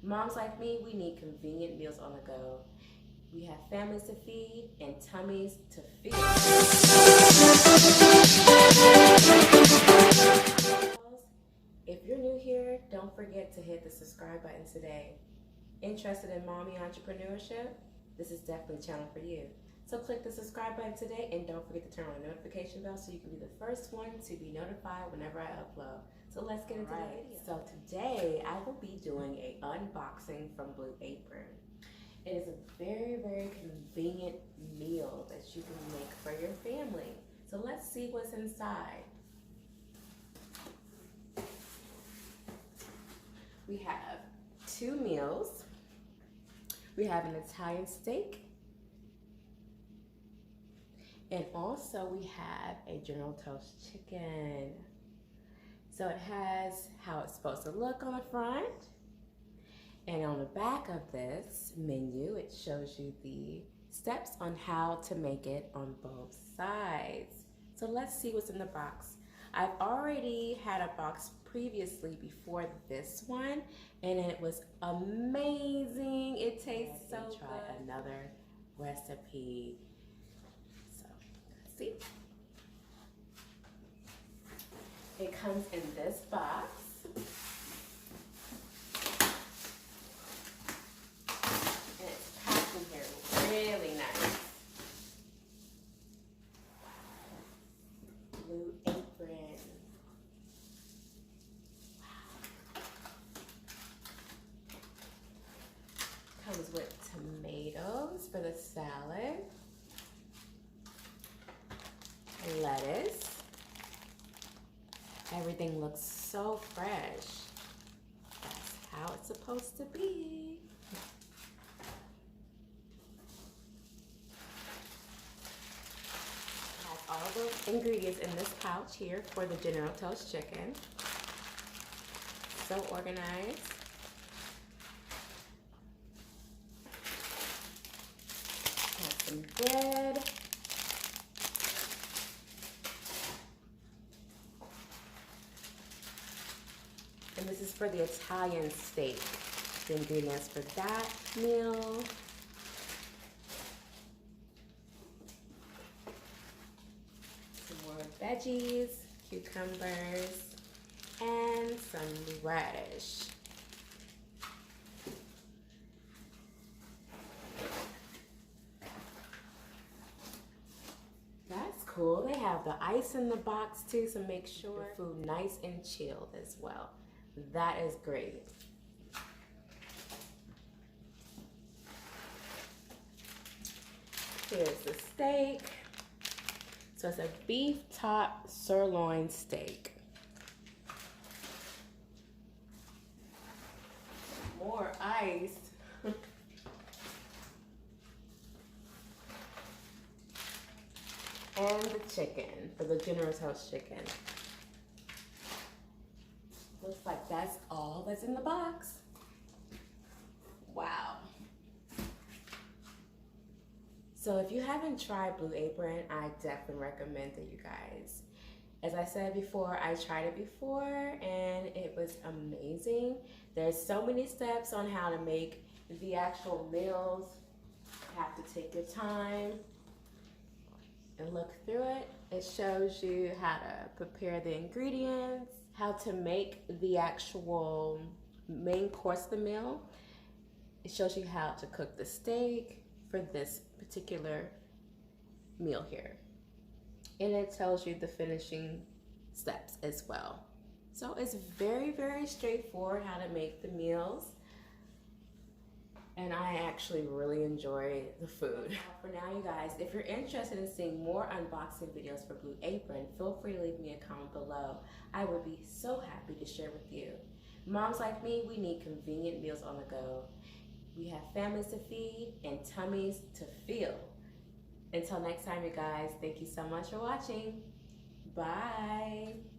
Moms like me, we need convenient meals on the go. We have families to feed and tummies to fill. If you're new here, don't forget to hit the subscribe button today. Interested in mommy entrepreneurship? This is definitely a channel for you. So click the subscribe button today and don't forget to turn on the notification bell so you can be the first one to be notified whenever I upload. So let's get into the video. So today I will be doing an unboxing from Blue Apron. It is a very convenient meal that you can make for your family. So let's see what's inside. We have 2 meals. We have an Italian steak. And also we have a General Toast chicken. So it has how it's supposed to look on the front. And on the back of this menu, it shows you the steps on how to make it on both sides. So let's see what's in the box. I've already had a box previously before this one, and it was amazing. It tastes so good. Try another recipe. So let's see. It comes in this box. And it's packed in here really nice. Blue Apron. Comes with tomatoes for the salad, lettuce. Everything looks so fresh. That's how it's supposed to be. Has all the ingredients in this pouch here for the General Toast chicken. So organized. Some bread, and this is for the Italian steak. The ingredients for that meal. Some more veggies, cucumbers, and some radish. Cool. They have the ice in the box too, so make sure the food nice and chilled as well. That is great. Here's the steak. So it's a beef top sirloin steak. More ice. And the chicken, for the General Toast chicken. Looks like that's all that's in the box. Wow. So if you haven't tried Blue Apron, I definitely recommend that you guys. As I said before, I tried it before and it was amazing. There's so many steps on how to make the actual meals. You have to take your time and look through it. It shows you how to prepare the ingredients, how to make the actual main course of the meal. It shows you how to cook the steak for this particular meal here. And it tells you the finishing steps as well. So it's very straightforward how to make the meals. And I actually really enjoy the food. For now, you guys, if you're interested in seeing more unboxing videos for Blue Apron, feel free to leave me a comment below. I would be so happy to share with you. Moms like me, we need convenient meals on the go. We have families to feed and tummies to fill. Until next time, you guys, thank you so much for watching. Bye.